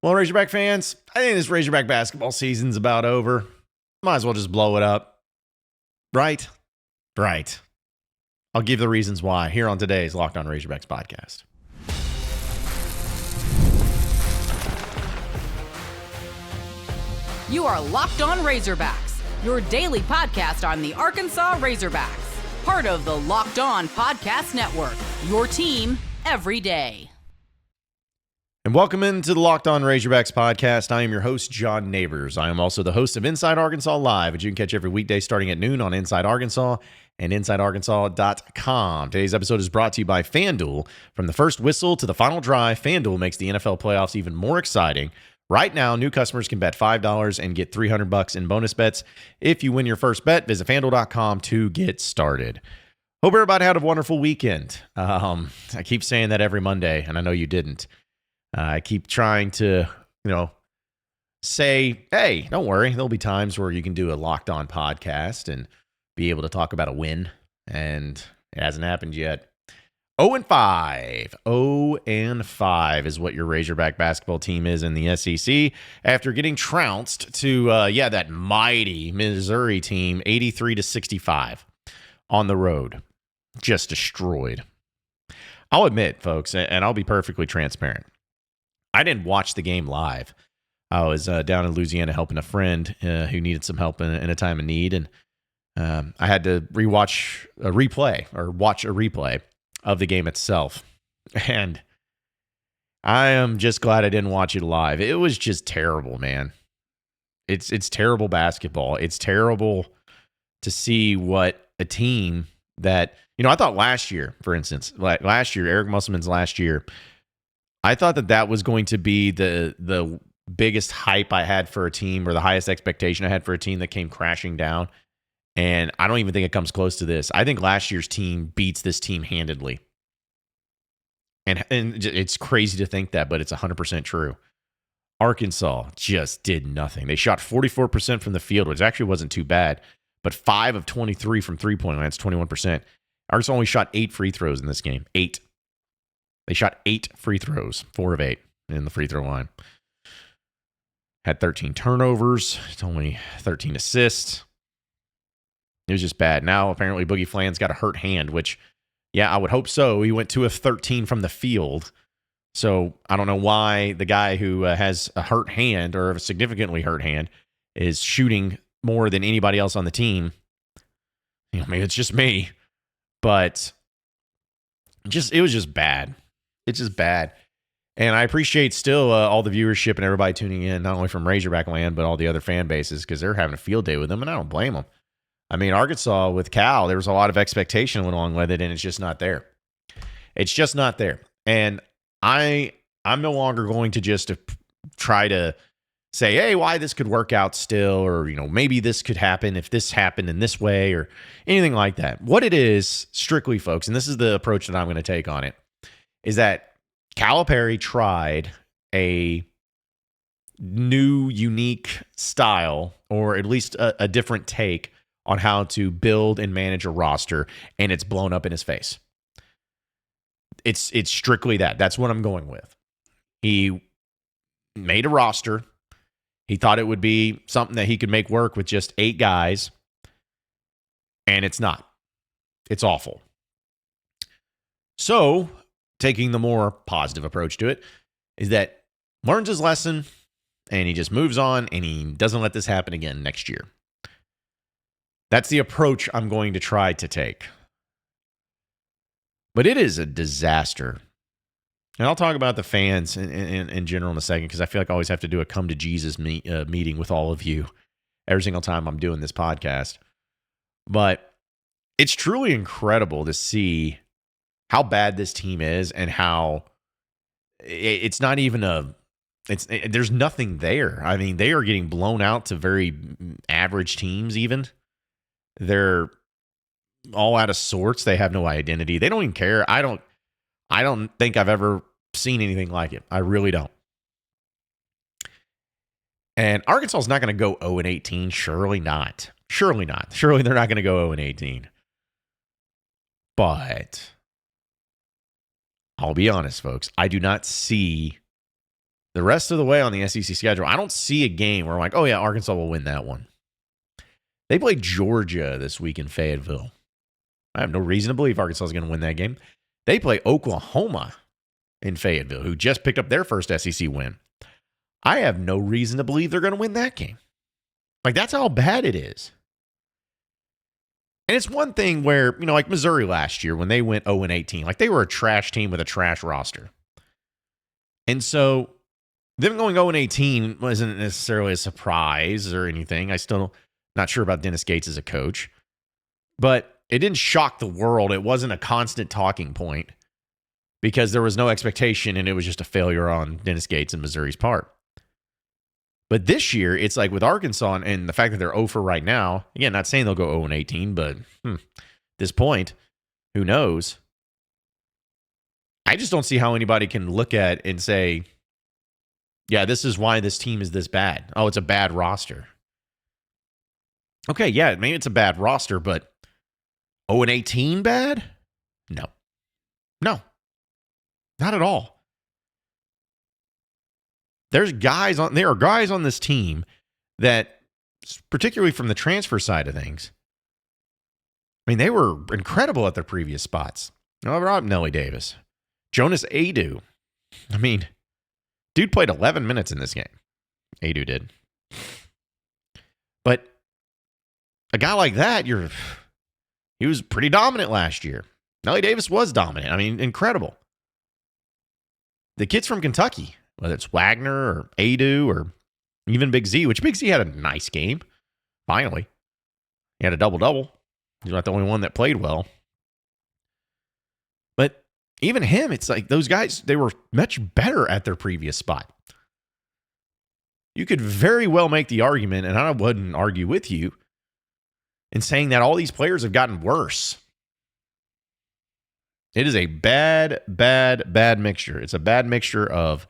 Well, Razorback fans, I think this Razorback basketball season's about over. Might as well just blow it up. Right? Right. I'll give the reasons why here on today's Locked On Razorbacks podcast. You are Locked On Razorbacks, your daily podcast on the Arkansas Razorbacks. Part of the Locked On Podcast Network, your team every day. And welcome into the Locked On Razorbacks podcast. I am your host, John Nabors. I am also the host of Inside Arkansas Live, which you can catch every weekday starting at noon on Inside Arkansas and InsideArkansas.com. Today's episode is brought to you by FanDuel. From the first whistle to the final drive, FanDuel makes the NFL playoffs even more exciting. Right now, new customers can bet $5 and get $300 in bonus bets. If you win your first bet, visit FanDuel.com to get started. Hope everybody had a wonderful weekend. I keep saying that every Monday, and I know you didn't. I keep trying to, say, hey, don't worry. There'll be times where you can do a Locked On podcast and be able to talk about a win, and it hasn't happened yet. 0-5. 0-5 is what your Razorback basketball team is in the SEC after getting trounced to, that mighty Missouri team, 83-65 on the road. Just destroyed. I'll admit, folks, and I'll be perfectly transparent, I didn't watch the game live. I was down in Louisiana helping a friend who needed some help in a time of need, and I had to watch a replay of the game itself. And I am just glad I didn't watch it live. It was just terrible, man. It's terrible basketball. It's terrible to see what a team that, I thought last year, for instance, Eric Musselman's last year, I thought that was going to be the biggest hype I had for a team, or the highest expectation I had for a team, that came crashing down. And I don't even think it comes close to this. I think last year's team beats this team handedly. And it's crazy to think that, but it's 100% true. Arkansas just did nothing. They shot 44% from the field, which actually wasn't too bad, but 5 of 23 from three-point line. That's 21%. Arkansas only shot 8 free throws in this game. 8. They shot 8 free throws, 4 of 8 in the free throw line. Had 13 turnovers. It's only 13 assists. It was just bad. Now, apparently, Boogie Flan's got a hurt hand, which, yeah, I would hope so. He went 2 of 13 from the field. So I don't know why the guy who has a hurt hand, or a significantly hurt hand, is shooting more than anybody else on the team. Maybe it's just me. But it was just bad. It's just bad. And I appreciate still all the viewership and everybody tuning in, not only from Razorback land, but all the other fan bases, because they're having a field day with them, and I don't blame them. I mean, Arkansas with Cal, there was a lot of expectation went along with it, and it's just not there. It's just not there. And I'm no longer going to just try to say, hey, why this could work out still, or, maybe this could happen if this happened in this way, or anything like that. What it is, strictly, folks, and this is the approach that I'm going to take on it, is that Calipari tried a new, unique style, or at least a different take on how to build and manage a roster, and it's blown up in his face. It's strictly that. That's what I'm going with. He made a roster. He thought it would be something that he could make work with just 8 guys, and it's not. It's awful. So, taking the more positive approach to it is that learns his lesson, and he just moves on, and he doesn't let this happen again next year. That's the approach I'm going to try to take. But it is a disaster. And I'll talk about the fans in general in a second, because I feel like I always have to do a come to Jesus meeting with all of you every single time I'm doing this podcast. But it's truly incredible to see how bad this team is, and how it's not even there's nothing there. I mean, they are getting blown out to very average teams even. They're all out of sorts. They have no identity. They don't even care. I don't think I've ever seen anything like it. I really don't. And Arkansas is not going to go 0-18. Surely not. Surely not. Surely they're not going to go 0-18. But I'll be honest, folks. I do not see The rest of the way on the SEC schedule, I don't see a game where I'm like, oh yeah, Arkansas will win that one. They play Georgia this week in Fayetteville. I have no reason to believe Arkansas is going to win that game. They play Oklahoma in Fayetteville, who just picked up their first SEC win. I have no reason to believe they're going to win that game. Like, that's how bad it is. And it's one thing where, like Missouri last year when they went 0-18, like they were a trash team with a trash roster. And so them going 0-18 wasn't necessarily a surprise or anything. I still not sure about Dennis Gates as a coach. But it didn't shock the world. It wasn't a constant talking point because there was no expectation and it was just a failure on Dennis Gates and Missouri's part. But this year, it's like with Arkansas and the fact that they're 0 for right now, again, not saying they'll go 0-18, but at this point, who knows? I just don't see how anybody can look at and say, yeah, this is why this team is this bad. Oh, it's a bad roster. Okay, yeah, maybe it's a bad roster, but 0-18 bad? No. No. Not at all. There are guys on this team that, particularly from the transfer side of things, I mean, they were incredible at their previous spots. Rob Nelly Davis, Jonas Adu. I mean, dude played 11 minutes in this game. Adu did. But a guy like that, he was pretty dominant last year. Nelly Davis was dominant. I mean, incredible. The kids from Kentucky, whether it's Wagner or Adu or even Big Z, which Big Z had a nice game, finally. He had a double-double. He's not the only one that played well. But even him, it's like those guys, they were much better at their previous spot. You could very well make the argument, and I wouldn't argue with you, in saying that all these players have gotten worse. It is a bad mixture. It's a bad mixture of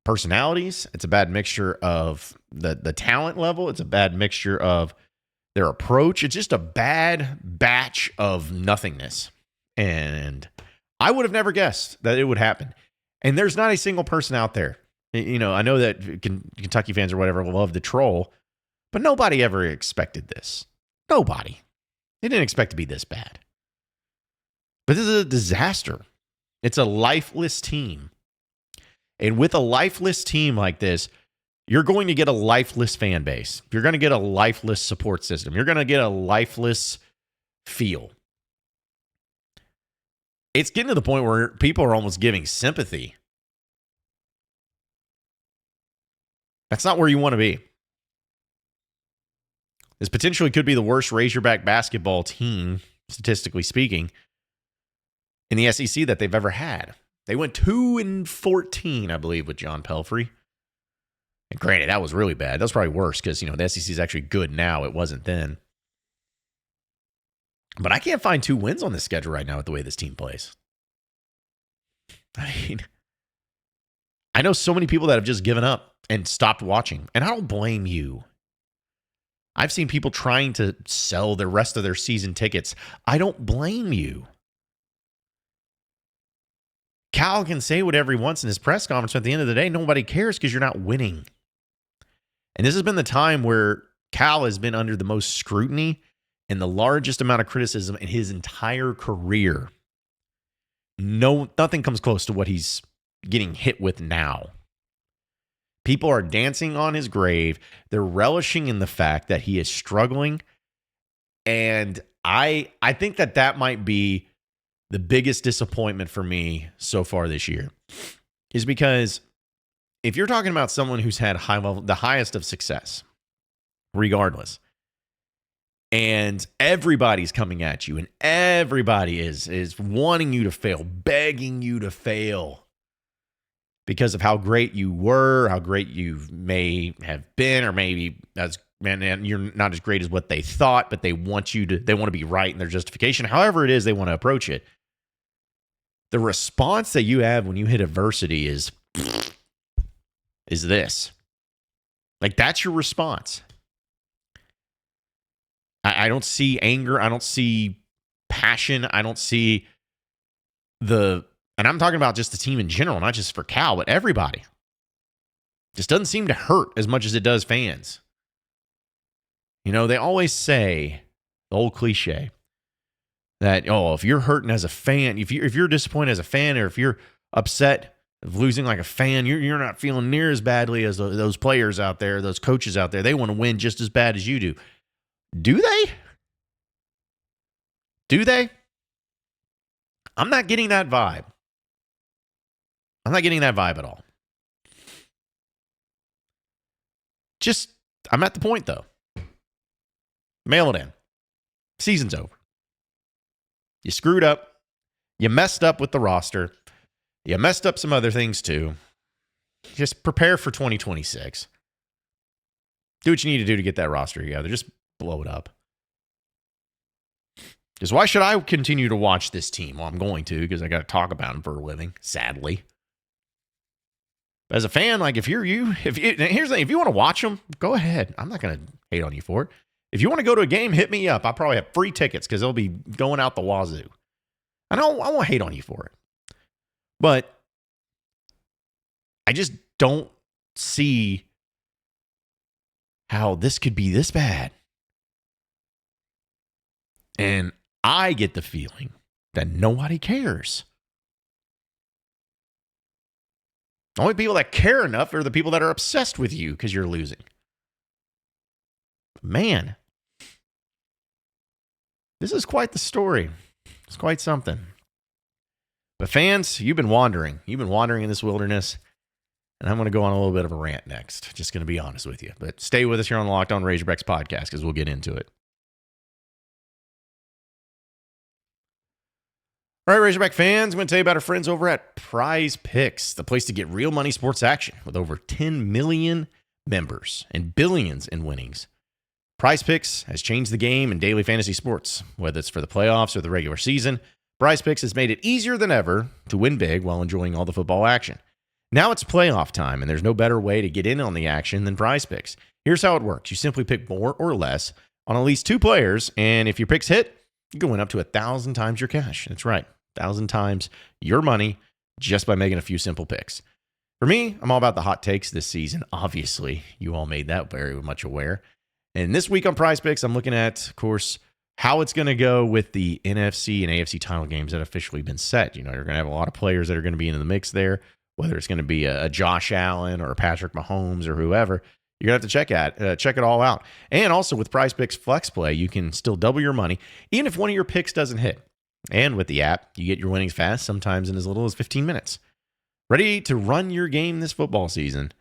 personalities. It's a bad mixture of the talent level. It's a bad mixture of their approach. It's just a bad batch of nothingness. And I would have never guessed that it would happen. And there's not a single person out there. I know that Kentucky fans or whatever love the troll, but nobody ever expected this. Nobody. They didn't expect to be this bad. But this is a disaster. It's a lifeless team. And with a lifeless team like this, you're going to get a lifeless fan base. You're going to get a lifeless support system. You're going to get a lifeless feel. It's getting to the point where people are almost giving sympathy. That's not where you want to be. This potentially could be the worst Razorback basketball team, statistically speaking, in the SEC that they've ever had. They went 2-14, I believe, with John Pelphrey. And granted, that was really bad. That was probably worse because, the SEC is actually good now. It wasn't then. But I can't find 2 wins on this schedule right now with the way this team plays. I mean, I know so many people that have just given up and stopped watching. And I don't blame you. I've seen people trying to sell the rest of their season tickets. I don't blame you. Cal can say whatever he wants in his press conference, but at the end of the day, nobody cares because you're not winning. And this has been the time where Cal has been under the most scrutiny and the largest amount of criticism in his entire career. Nothing comes close to what he's getting hit with now. People are dancing on his grave. They're relishing in the fact that he is struggling. And I think that might be the biggest disappointment for me so far this year, is because if you're talking about someone who's had the highest of success, regardless, and everybody's coming at you and everybody is wanting you to fail, begging you to fail because of how great you were, how great you may have been, or maybe you're not as great as what they thought, but they want to be right in their justification. However it is they want to approach it. The response that you have when you hit adversity is this. Like, that's your response. I don't see anger. I don't see passion. I don't see and I'm talking about just the team in general, not just for Cal, but everybody. Just doesn't seem to hurt as much as it does fans. You know, they always say, the old cliche, that, if you're hurting as a fan, if you're disappointed as a fan, or if you're upset of losing like a fan, you're not feeling near as badly as those players out there, those coaches out there. They want to win just as bad as you do. Do they? Do they? I'm not getting that vibe. I'm not getting that vibe at all. I'm at the point, though. Mail it in. Season's over. You screwed up. You messed up with the roster. You messed up some other things, too. Just prepare for 2026. Do what you need to do to get that roster together. Just blow it up. Because why should I continue to watch this team? Well, I'm going to, because I got to talk about them for a living, sadly. As a fan, like here's the thing, if you want to watch them, go ahead. I'm not going to hate on you for it. If you want to go to a game, hit me up. I'll probably have free tickets because they'll be going out the wazoo. I won't hate on you for it. But I just don't see how this could be this bad. And I get the feeling that nobody cares. The only people that care enough are the people that are obsessed with you because you're losing. Man, this is quite the story. It's quite something. But fans, you've been wandering. You've been wandering in this wilderness. And I'm going to go on a little bit of a rant next. Just going to be honest with you. But stay with us here on the Locked On Razorbacks podcast because we'll get into it. All right, Razorback fans, I'm going to tell you about our friends over at Prize Picks, the place to get real money sports action with over 10 million members and billions in winnings. Prize Picks has changed the game in daily fantasy sports. Whether it's for the playoffs or the regular season, Prize Picks has made it easier than ever to win big while enjoying all the football action. Now it's playoff time, and there's no better way to get in on the action than Prize Picks. Here's how it works. You simply pick more or less on at least 2 players, and if your picks hit, you can win up to 1,000 times your cash. That's right, 1,000 times your money just by making a few simple picks. For me, I'm all about the hot takes this season. Obviously, you all made that very much aware. And this week on Prize Picks, I'm looking at, of course, how it's going to go with the NFC and AFC title games that have officially been set. You know, you're going to have a lot of players that are going to be in the mix there, whether it's going to be a Josh Allen or a Patrick Mahomes or whoever. You're going to have to check it all out. And also with Prize Picks Flex Play, you can still double your money, even if one of your picks doesn't hit. And with the app, you get your winnings fast, sometimes in as little as 15 minutes. Ready to run your game this football season?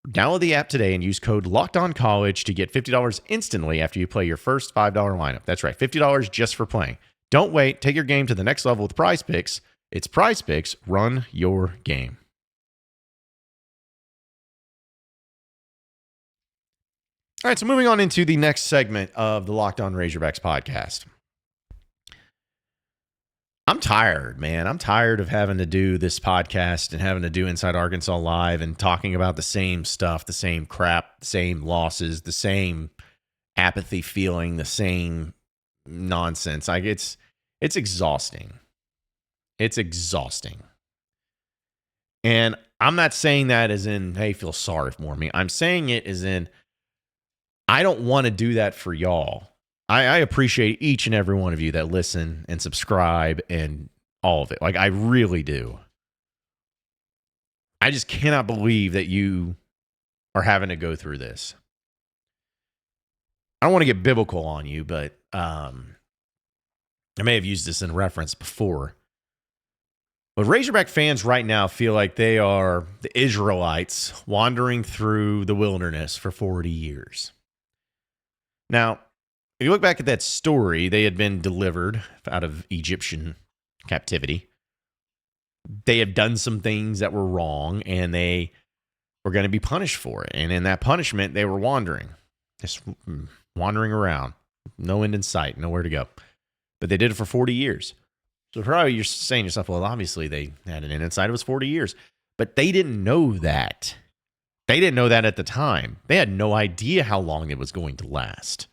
Download the app today and use code LOCKEDONCollege to get $50 instantly after you play your first $5 lineup. That's right, $50 just for playing. Don't wait. Take your game to the next level with Prize Picks. It's Prize Picks. Run your game. All right, so moving on into the next segment of the Locked On Razorbacks podcast. I'm tired, man. I'm tired of having to do this podcast and having to do Inside Arkansas Live and talking about the same stuff, the same crap, the same losses, the same apathy feeling, the same nonsense. Like it's exhausting. It's exhausting. And I'm not saying that as in, hey, feel sorry for me. I'm saying it as in, I don't want to do that for y'all. I appreciate each and every one of you that listen and subscribe and all of it. Like, I really do. I just cannot believe that you are having to go through this. I don't want to get biblical on you, but I may have used this in reference before. But Razorback fans right now feel like they are the Israelites wandering through the wilderness for 40 years. Now, if you look back at that story, they had been delivered out of Egyptian captivity. They had done some things that were wrong, and they were going to be punished for it. And in that punishment, they were wandering, just wandering around. No end in sight, nowhere to go. But they did it for 40 years. So probably you're saying to yourself, well, obviously they had an end in sight. It was 40 years. But they didn't know that. They didn't know that at the time. They had no idea how long it was going to last.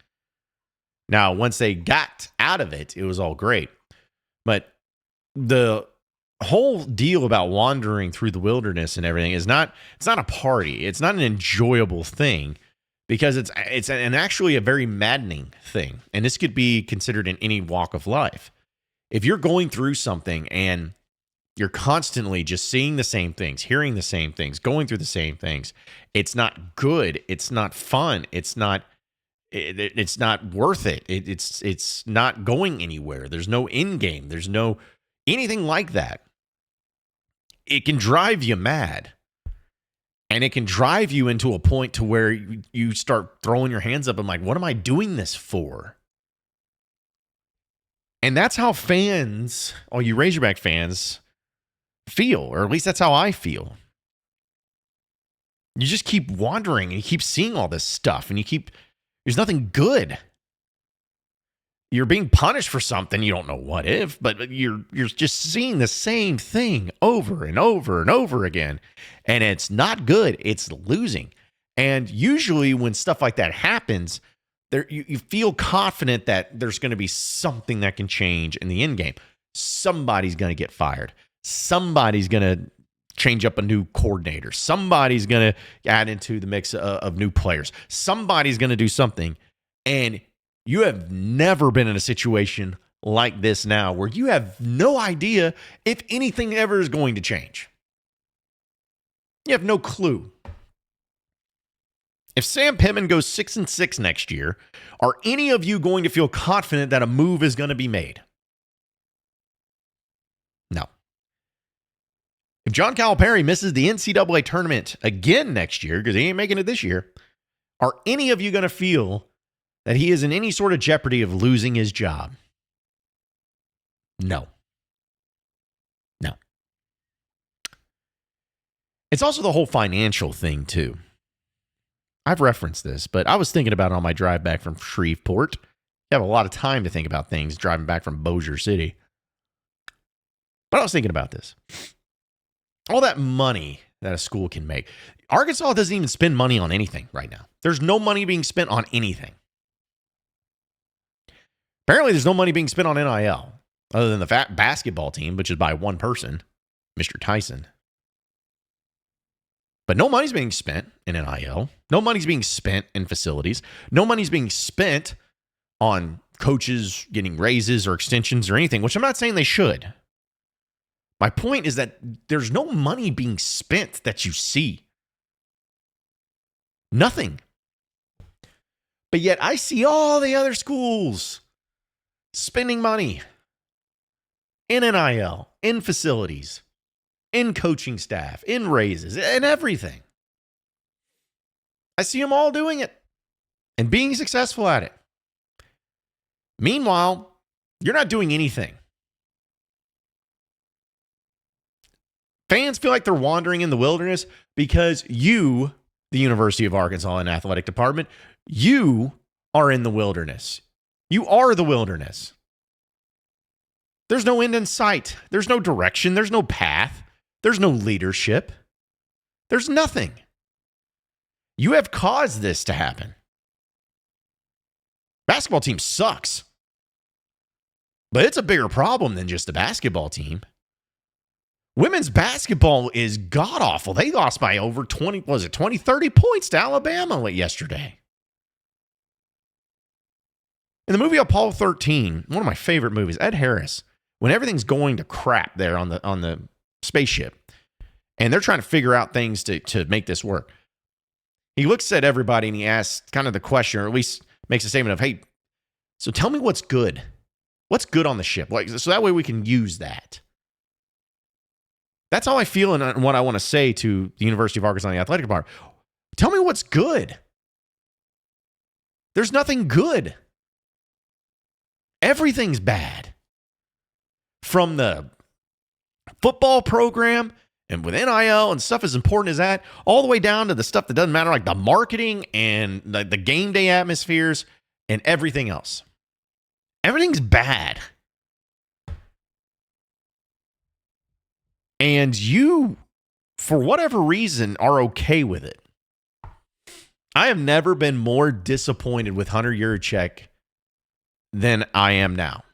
Now, once they got out of it, it was all great. But the whole deal about wandering through the wilderness and everything is not, it's not a party. It's not an enjoyable thing because it's an actually a very maddening thing. And this could be considered in any walk of life. If you're going through something and you're constantly just seeing the same things, hearing the same things, going through the same things, it's not good. It's not fun. It's not worth it. It's not going anywhere. There's no end game. There's no anything like that. It can drive you mad. And it can drive you into a point to where you start throwing your hands up and like, what am I doing this for? And that's how fans, all you Razorback fans, feel, or at least that's how I feel. You just keep wandering and you keep seeing all this stuff and there's nothing good. You're being punished for something. You don't know what if, but you're just seeing the same thing over and over and over again. And it's not good. It's losing. And usually when stuff like that happens, you feel confident that there's going to be something that can change in the end game. Somebody's going to get fired. Somebody's going to change up a new coordinator. Somebody's going to add into the mix of new players. Somebody's going to do something. And you have never been in a situation like this now where you have no idea if anything ever is going to change. You have no clue. If Sam Pittman goes 6-6 next year, are any of you going to feel confident that a move is going to be made? No. If John Calipari misses the NCAA tournament again next year, because he ain't making it this year, are any of you going to feel that he is in any sort of jeopardy of losing his job? No. No. It's also the whole financial thing, too. I've referenced this, but I was thinking about it on my drive back from Shreveport. You have a lot of time to think about things driving back from Bossier City. But I was thinking about this. All that money that a school can make. Arkansas doesn't even spend money on anything right now. There's no money being spent on anything. Apparently, there's no money being spent on NIL other than the basketball team, which is by one person, Mr. Tyson. But no money's being spent in NIL. No money's being spent in facilities. No money's being spent on coaches getting raises or extensions or anything, which I'm not saying they should. My point is that there's no money being spent that you see. Nothing. But yet I see all the other schools spending money in NIL, in facilities, in coaching staff, in raises, and everything. I see them all doing it and being successful at it. Meanwhile, you're not doing anything. Fans feel like they're wandering in the wilderness because you, the University of Arkansas and athletic department, you are in the wilderness. You are the wilderness. There's no end in sight. There's no direction. There's no path. There's no leadership. There's nothing. You have caused this to happen. Basketball team sucks. But it's a bigger problem than just the basketball team. Women's basketball is god-awful. They lost by over 20, 30 points to Alabama yesterday. In the movie Apollo 13, one of my favorite movies, Ed Harris, when everything's going to crap there on the spaceship, and they're trying to figure out things to make this work, he looks at everybody and he asks kind of the question, or at least makes a statement of, hey, so tell me what's good. What's good on the ship? So that way we can use that. That's how I feel and what I want to say to the University of Arkansas and the athletic department. Tell me what's good. There's nothing good. Everything's bad. From the football program and with NIL and stuff as important as that, all the way down to the stuff that doesn't matter, like the marketing and the game day atmospheres and everything else. Everything's bad. And you, for whatever reason, are okay with it. I have never been more disappointed with Hunter Yurachek than I am now.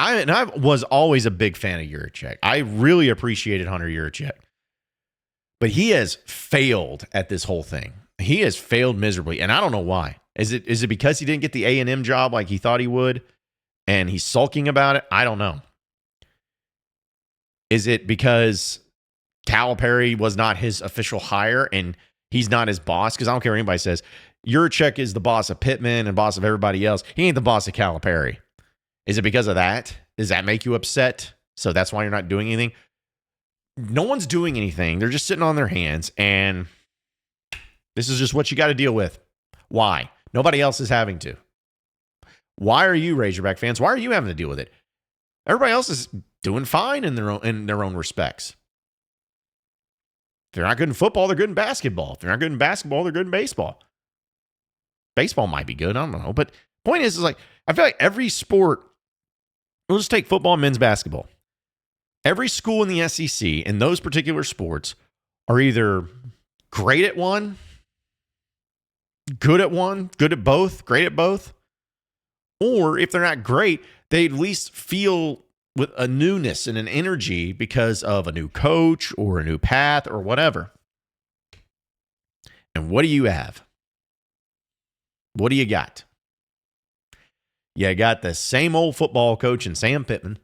I was always a big fan of Yurachek. I really appreciated Hunter Yurachek. But he has failed at this whole thing. He has failed miserably, and I don't know why. Is it because he didn't get the A&M job like he thought he would, and he's sulking about it? I don't know. Is it because Calipari was not his official hire and he's not his boss? Because I don't care what anybody says. Yurachek is the boss of Pittman and boss of everybody else. He ain't the boss of Calipari. Is it because of that? Does that make you upset? So that's why you're not doing anything? No one's doing anything. They're just sitting on their hands, and this is just what you got to deal with. Why? Nobody else is having to. Why are you, Razorback fans? Why are you having to deal with it? Everybody else is doing fine in their own respects. If they're not good in football, they're good in basketball. If they're not good in basketball, they're good in baseball. Baseball might be good. I don't know. But point is like, I feel like every sport, we'll just take football and men's basketball. Every school in the SEC in those particular sports are either great at one, good at both, great at both, or if they're not great, they at least feel with a newness and an energy because of a new coach or a new path or whatever. And what do you have? What do you got? You got the same old football coach in Sam Pittman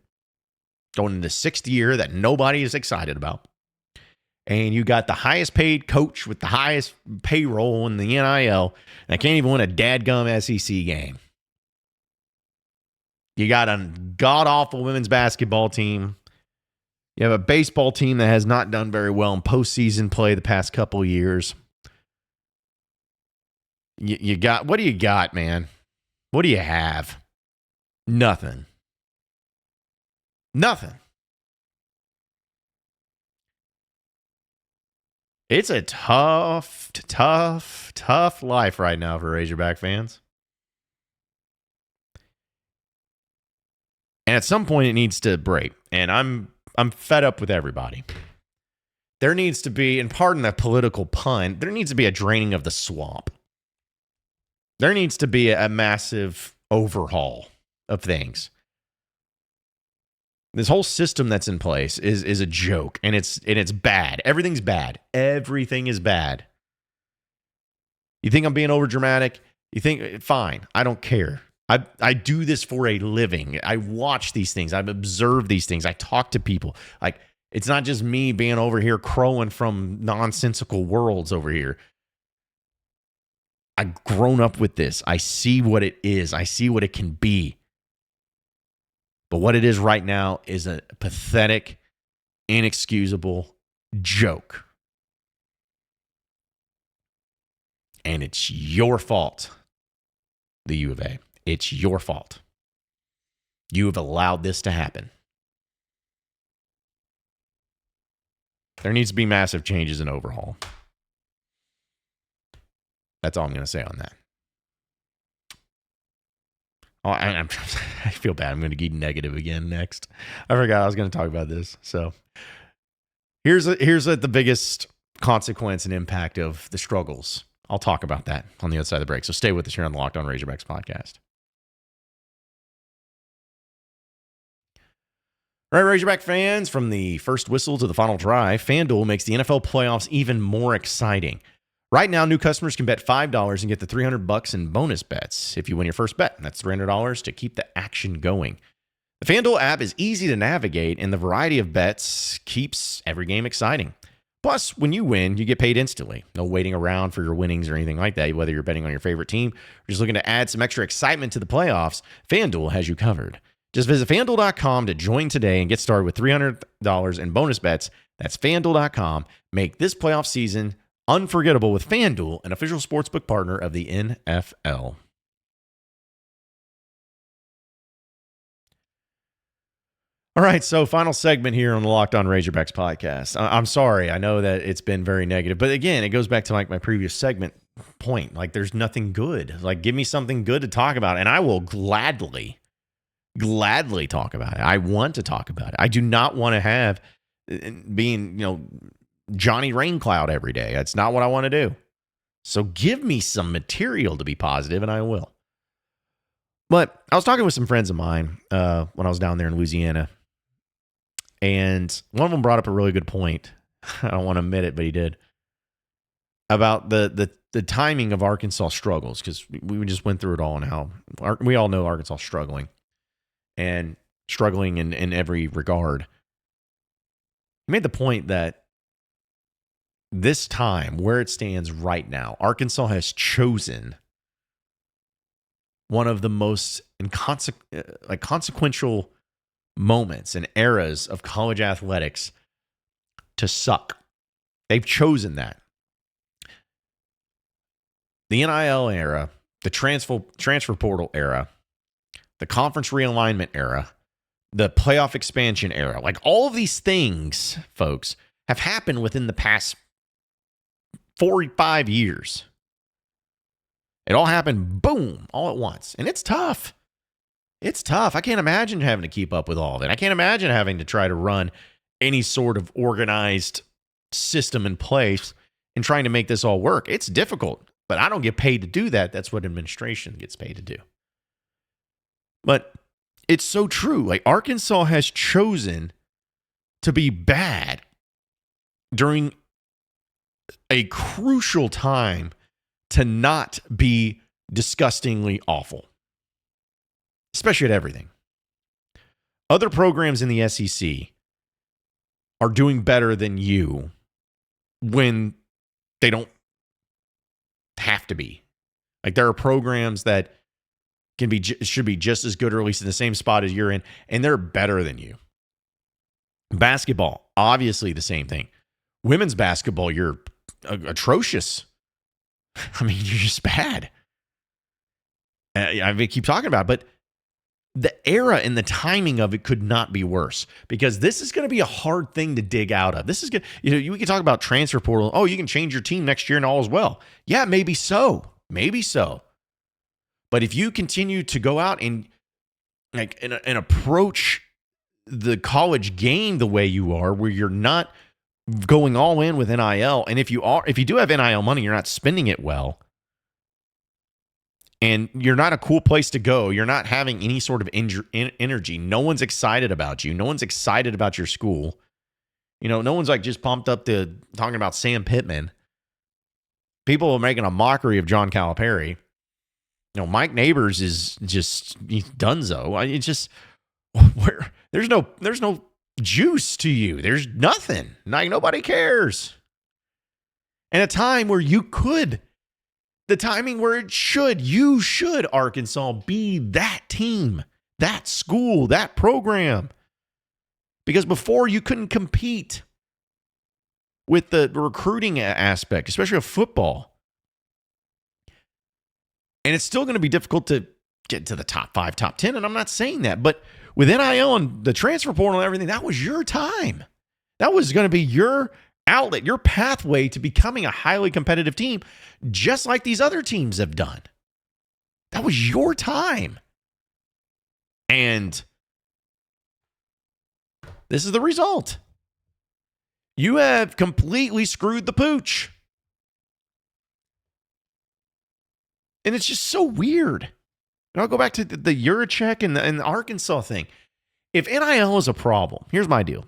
going into the 6th year that nobody is excited about. And you got the highest paid coach with the highest payroll in the NIL that can't even win a dadgum SEC game. You got a god-awful women's basketball team. You have a baseball team that has not done very well in postseason play the past couple of years. You got, what do you got, man? What do you have? Nothing. Nothing. It's a tough life right now for Razorback fans. And at some point it needs to break. And I'm fed up with everybody. There needs to be, and pardon the political pun, there needs to be a draining of the swamp. There needs to be a massive overhaul of things. This whole system that's in place is a joke, and it's bad. Everything's bad. Everything is bad. You think I'm being over dramatic? You think, fine, I don't care. I do this for a living. I watch these things. I've observed these things. I talk to people. Like, it's not just me being over here crowing from nonsensical worlds over here. I've grown up with this. I see what it is. I see what it can be. But what it is right now is a pathetic, inexcusable joke. And it's your fault, the U of A. It's your fault. You have allowed this to happen. There needs to be massive changes and overhaul. That's all I'm going to say on that. Oh, I feel bad. I'm going to get negative again next. I forgot I was going to talk about this. So here's the biggest consequence and impact of the struggles. I'll talk about that on the other side of the break. So stay with us here on the Locked On Razorbacks podcast. All right, Razorback fans, from the first whistle to the final drive, FanDuel makes the NFL playoffs even more exciting. Right now, new customers can bet $5 and get the $300 in bonus bets if you win your first bet. That's $300 to keep the action going. The FanDuel app is easy to navigate, and the variety of bets keeps every game exciting. Plus, when you win, you get paid instantly. No waiting around for your winnings or anything like that, whether you're betting on your favorite team or just looking to add some extra excitement to the playoffs, FanDuel has you covered. Just visit FanDuel.com to join today and get started with $300 in bonus bets. That's FanDuel.com. Make this playoff season unforgettable with FanDuel, an official sportsbook partner of the NFL. All right, so final segment here on the Locked On Razorbacks podcast. I'm sorry. I know that it's been very negative. But again, it goes back to like my previous segment point. Like, there's nothing good. Like, give me something good to talk about, and I will gladly talk about it. I want to talk about it. I do not want to have being, Johnny Raincloud every day. That's not what I want to do. So give me some material to be positive, and I will. But I was talking with some friends of mine when I was down there in Louisiana, and one of them brought up a really good point. I don't want to admit it, but he did, about the timing of Arkansas struggles, because we just went through it all, and how we all know Arkansas struggling and struggling in every regard. He made the point that this time, where it stands right now, Arkansas has chosen one of the most consequential moments and eras of college athletics to suck. They've chosen that. The NIL era, the transfer portal era, the conference realignment era, the playoff expansion era, like all of these things, folks, have happened within the past 45 years. It all happened, boom, all at once. And it's tough. It's tough. I can't imagine having to keep up with all of it. I can't imagine having to try to run any sort of organized system in place and trying to make this all work. It's difficult, but I don't get paid to do that. That's what administration gets paid to do. But it's so true. Like, Arkansas has chosen to be bad during a crucial time to not be disgustingly awful, especially at everything. Other programs in the SEC are doing better than you when they don't have to be. Like, there are programs that should be just as good, or at least in the same spot as you're in, and they're better than you. Basketball, obviously the same thing. Women's basketball, you're atrocious. I mean, you're just bad. I keep talking about it, but the era and the timing of it could not be worse, because this is going to be a hard thing to dig out of. This is good. We can talk about transfer portal. Oh, you can change your team next year and all is well. Yeah, maybe so. Maybe so. But if you continue to go out and and approach the college game the way you are, where you're not going all in with NIL, and if you do have NIL money, you're not spending it well, and you're not a cool place to go, you're not having any sort of energy. No one's excited about you. No one's excited about your school. No one's like just pumped up to talking about Sam Pittman. People are making a mockery of John Calipari. Mike Nabors is just dunzo. It's just there's no juice to you. There's nothing. Like, nobody cares. And a time where the timing where you should, Arkansas, be that team, that school, that program. Because before, you couldn't compete with the recruiting aspect, especially of football. And it's still going to be difficult to get to the top 5, top 10. And I'm not saying that, but with NIL and the transfer portal and everything, that was your time. That was going to be your outlet, your pathway to becoming a highly competitive team, just like these other teams have done. That was your time. And this is the result. You have completely screwed the pooch. And it's just so weird. And I'll go back to the Yurachek and the Arkansas thing. If NIL is a problem, here's my deal.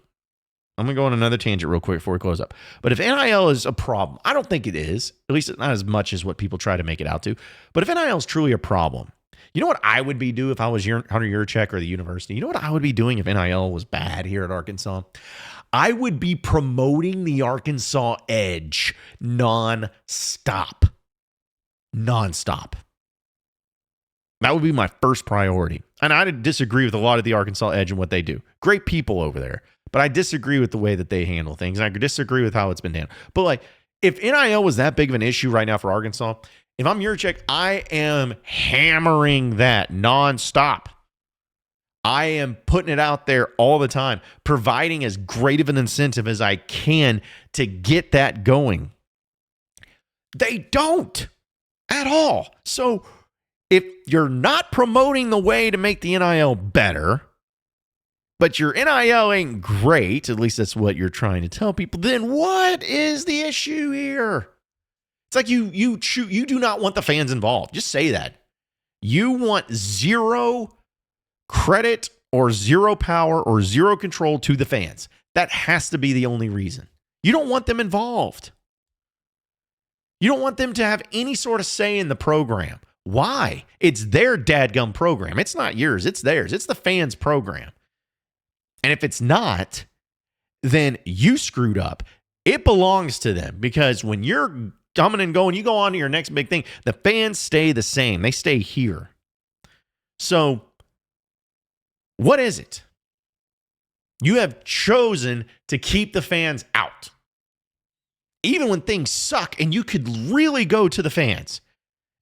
I'm going to go on another tangent real quick before we close up. But if NIL is a problem, I don't think it is. At least not as much as what people try to make it out to. But if NIL is truly a problem, you know what I would be doing if I was Hunter Yurachek or the university? You know what I would be doing if NIL was bad here at Arkansas? I would be promoting the Arkansas edge nonstop. Nonstop. That would be my first priority. And I disagree with a lot of the Arkansas edge and what they do. Great people over there. But I disagree with the way that they handle things. And I disagree with how it's been handled. But like, if NIL was that big of an issue right now for Arkansas, if I'm Yurachek, I am hammering that nonstop. I am putting it out there all the time, providing as great of an incentive as I can to get that going. They don't at all. So if you're not promoting the way to make the NIL better, but your NIL ain't great, at least that's what you're trying to tell people, then what is the issue here? It's like you do not want the fans involved. Just say that. You want zero credit or zero power or zero control to the fans. That has to be the only reason. You don't want them involved. You don't want them to have any sort of say in the program. Why? It's their dadgum program. It's not yours. It's theirs. It's the fans' program. And if it's not, then you screwed up. It belongs to them because when you're coming and going, you go on to your next big thing, the fans stay the same. They stay here. So what is it? You have chosen to keep the fans out. Even when things suck and you could really go to the fans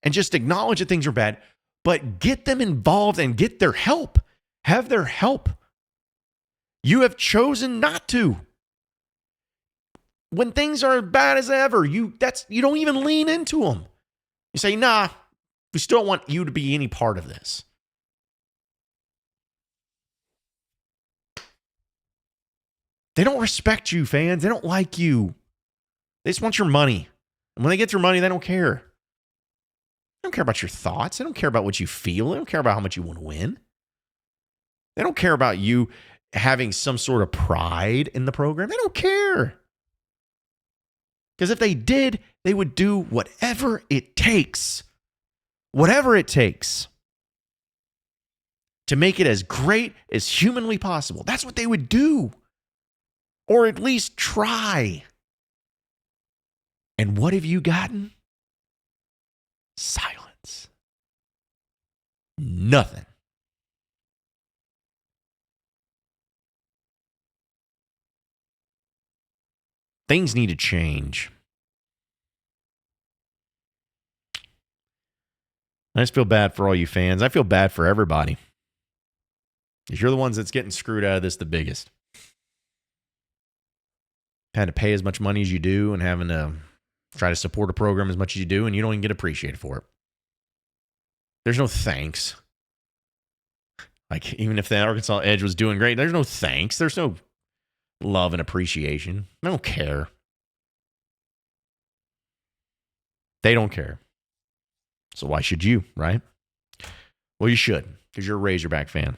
and just acknowledge that things are bad, but get them involved and get their help. Have their help. You have chosen not to. When things are bad as ever, you don't even lean into them. You say, nah, we still don't want you to be any part of this. They don't respect you, fans. They don't like you. They just want your money. And when they get your money, they don't care. They don't care about your thoughts. They don't care about what you feel. They don't care about how much you want to win. They don't care about you having some sort of pride in the program. They don't care. Because if they did, they would do whatever it takes. Whatever it takes. To make it as great as humanly possible. That's what they would do. Or at least try. And what have you gotten? Silence. Nothing. Things need to change. I just feel bad for all you fans. I feel bad for everybody. Because you're the ones that's getting screwed out of this the biggest. Had to pay as much money as you do and having to try to support a program as much as you do, and you don't even get appreciated for it. There's no thanks. Like, even if the Arkansas Edge was doing great, there's no thanks. There's no love and appreciation. I don't care. They don't care. So why should you, right? Well, you should, because you're a Razorback fan.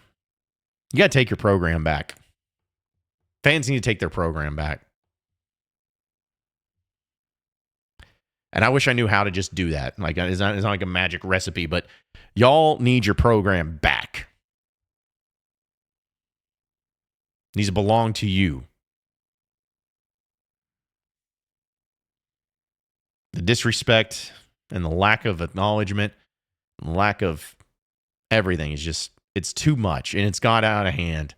You got to take your program back. Fans need to take their program back. And I wish I knew how to just do that. Like, it's not like a magic recipe, but y'all need your program back. It needs to belong to you. The disrespect and the lack of acknowledgement, and the lack of everything is just, it's too much. And it's got out of hand.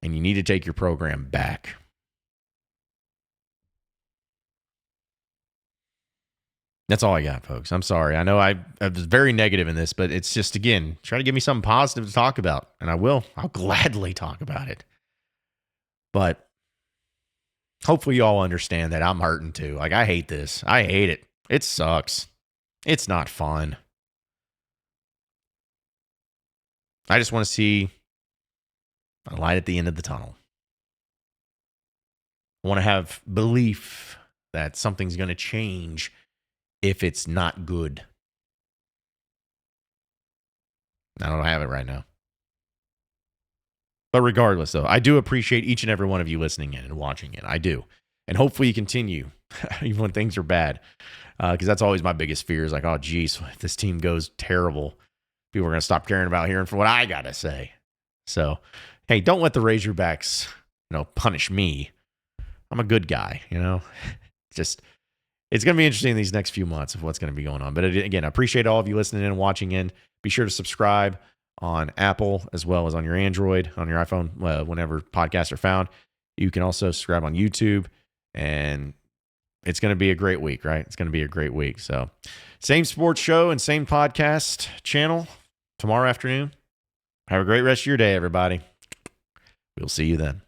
And you need to take your program back. That's all I got, folks. I'm sorry. I know I was very negative in this, but it's just, again, try to give me something positive to talk about. And I will. I'll gladly talk about it. But hopefully you all understand that I'm hurting too. Like, I hate this. I hate it. It sucks. It's not fun. I just want to see a light at the end of the tunnel. I want to have belief that something's going to change if it's not good. I don't have it right now. But regardless, though, I do appreciate each and every one of you listening in and watching it. I do. And hopefully you continue, even when things are bad. Because that's always my biggest fear is like, oh, geez, if this team goes terrible, people are going to stop caring about hearing from what I got to say. So, hey, don't let the Razorbacks, punish me. I'm a good guy, Just, it's going to be interesting these next few months of what's going to be going on. But again, I appreciate all of you listening in and watching in. Be sure to subscribe on Apple as well as on your Android, on your iPhone, whenever podcasts are found. You can also subscribe on YouTube. And it's going to be a great week, right? It's going to be a great week. So, same sports show and same podcast channel tomorrow afternoon. Have a great rest of your day, everybody. We'll see you then.